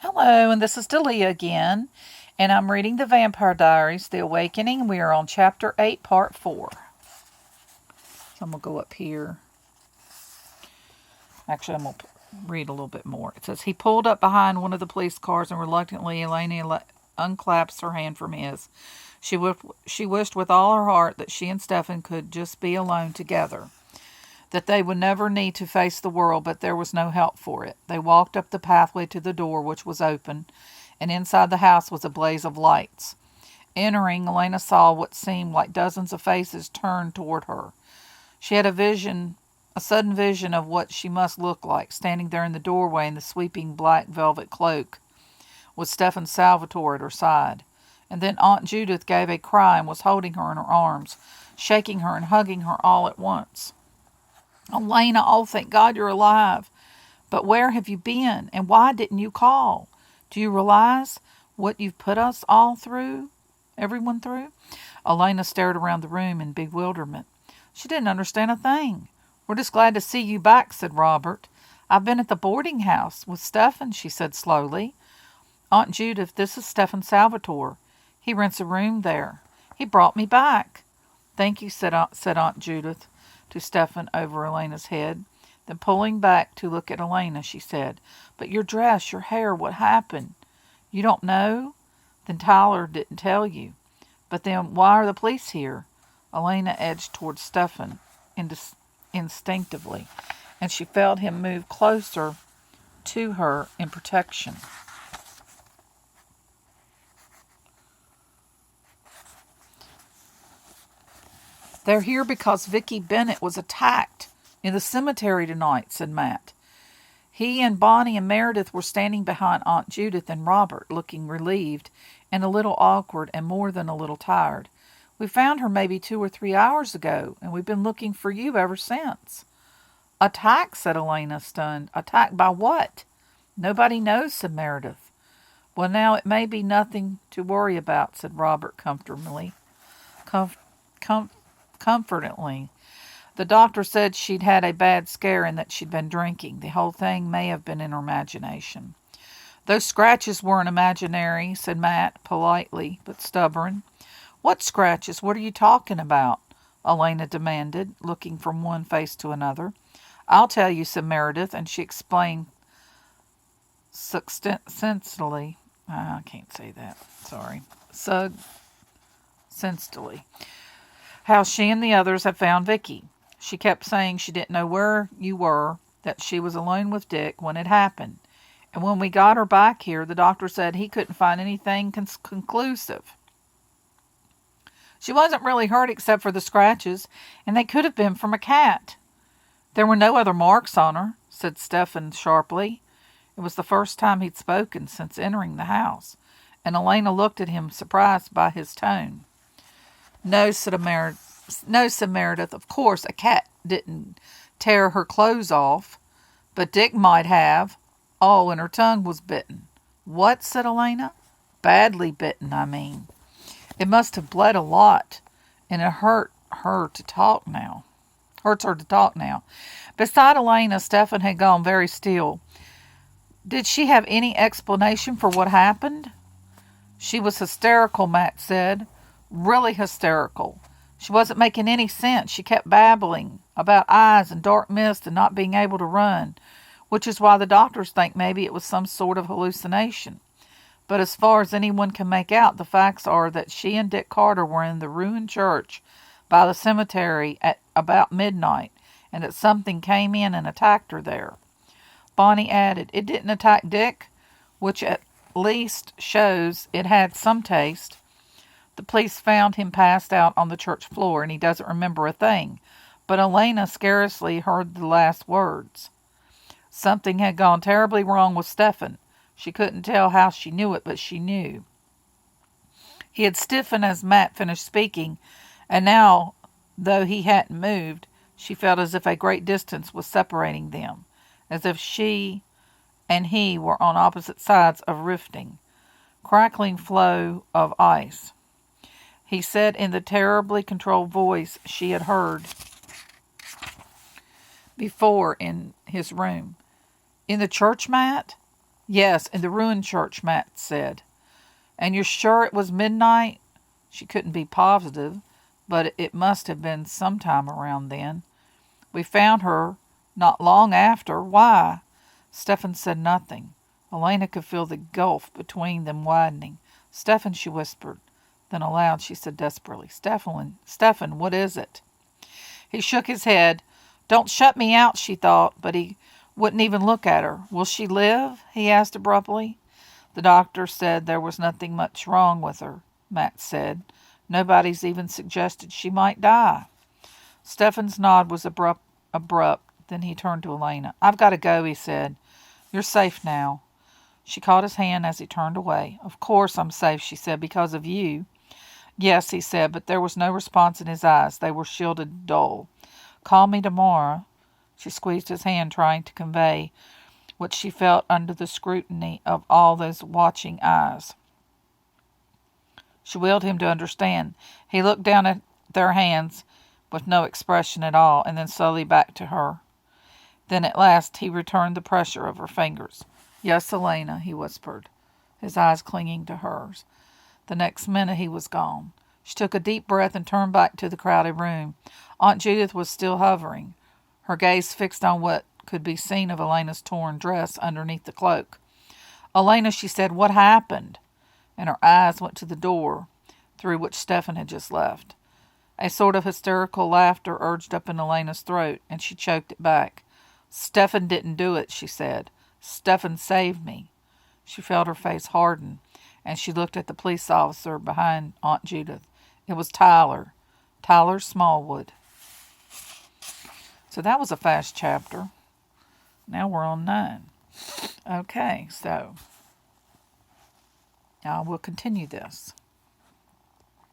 Hello, and this is Delia again, and I'm reading the Vampire Diaries, The Awakening. We are on Chapter 8, Part 4. So I'm going to go up here. Actually, I'm going to read a little bit more. It says, he pulled up behind one of the police cars, and reluctantly Elena unclasped her hand from his. She wished with all her heart that she and Stefan could just be alone together, that they would never need to face the world, but there was no help for it. They walked up the pathway to the door, which was open, and inside the house was a blaze of lights. Entering, Elena saw what seemed like dozens of faces turned toward her. She had a sudden vision of what she must look like, standing there in the doorway in the sweeping black velvet cloak, with Stefan Salvatore at her side. And then Aunt Judith gave a cry and was holding her in her arms, shaking her and hugging her all at once. Elena, oh, thank God you're alive. But where have you been, and why didn't you call? Do you realize what you've put us all through, everyone through? Elena stared around the room in bewilderment. She didn't understand a thing. We're just glad to see you back, said Robert. I've been at the boarding house with Stefan, she said slowly. Aunt Judith, this is Stefan Salvatore. He rents a room there. He brought me back. Thank you, said Aunt Judith to Stefan over Elena's head. Then pulling back to look at Elena, she said, But your dress, your hair, what happened? You don't know? Then Tyler didn't tell you. But then why are the police here? Elena edged toward Stefan instinctively, and she felt him move closer to her in protection. They're here because Vicki Bennett was attacked in the cemetery tonight, said Matt. He and Bonnie and Meredith were standing behind Aunt Judith and Robert, looking relieved and a little awkward and more than a little tired. We found her maybe 2 or 3 hours ago, and we've been looking for you ever since. Attacked, said Elena, stunned. Attacked by what? Nobody knows, said Meredith. Well, now it may be nothing to worry about, said Robert comfortingly. Comfortingly. The doctor said she'd had a bad scare and that she'd been drinking. The whole thing may have been in her imagination. Those scratches weren't imaginary, said Matt, politely but stubborn. What scratches? What are you talking about? Elena demanded, looking from one face to another. I'll tell you, said Meredith, and she explained succinctly. I can't say that. Sorry. Succinctly. How she and the others had found Vicki. She kept saying she didn't know where you were, that she was alone with Dick when it happened. And when we got her back here, the doctor said he couldn't find anything conclusive. She wasn't really hurt except for the scratches, and they could have been from a cat. There were no other marks on her, said Stefan sharply. It was the first time he'd spoken since entering the house, and Elena looked at him, surprised by his tone. No, said Meredith. Of course, a cat didn't tear her clothes off, but Dick might have. Oh, and her tongue was bitten. What? Said Elena. Badly bitten, I mean. It must have bled a lot, and it hurts her to talk now. Beside Elena, Stefan had gone very still. Did she have any explanation for what happened? She was hysterical, Matt said. Really hysterical. She wasn't making any sense. She kept babbling about eyes and dark mist and not being able to run, which is why the doctors think maybe it was some sort of hallucination. But as far as anyone can make out, the facts are that she and Dick Carter were in the ruined church by the cemetery at about midnight, and that something came in and attacked her there. Bonnie added, It didn't attack Dick, which at least shows it had some taste. The police found him passed out on the church floor, and he doesn't remember a thing. But Elena scarcely heard the last words. Something had gone terribly wrong with Stefan. She couldn't tell how she knew it, but she knew. He had stiffened as Matt finished speaking, and now, though he hadn't moved, she felt as if a great distance was separating them, as if she and he were on opposite sides of rifting, crackling flow of ice. He said in the terribly controlled voice she had heard before in his room, In the church, Matt? Yes, in the ruined church, Matt said. And you're sure it was midnight? She couldn't be positive, but it must have been sometime around then. We found her not long after. Why? Stefan said nothing. Elena could feel the gulf between them widening. Stefan, she whispered. Then aloud she said desperately, Stefan, what is it? He shook his head. Don't shut me out, she thought, but he wouldn't even look at her. Will she live? He asked abruptly. The doctor said there was nothing much wrong with her, Matt said. Nobody's even suggested she might die. Stefan's nod was abrupt. Then he turned to Elena. I've got to go, he said. You're safe now. She caught his hand as he turned away. Of course I'm safe, she said, because of you. Yes, he said, but there was no response in his eyes. They were shielded dull. Call me tomorrow. She squeezed his hand, trying to convey what she felt under the scrutiny of all those watching eyes. She willed him to understand. He looked down at their hands with no expression at all, and then slowly back to her. Then at last he returned the pressure of her fingers. Yes, Elena, he whispered, his eyes clinging to hers. The next minute he was gone. She took a deep breath and turned back to the crowded room. Aunt Judith was still hovering, her gaze fixed on what could be seen of Elena's torn dress underneath the cloak. Elena, she said, what happened? And her eyes went to the door through which Stefan had just left. A sort of hysterical laughter urged up in Elena's throat, and she choked it back. Stefan didn't do it, she said. Stefan saved me. She felt her face harden, and she looked at the police officer behind Aunt Judith. It was Tyler Smallwood. So that was a fast chapter. Now we're on 9. Okay, so I will continue this.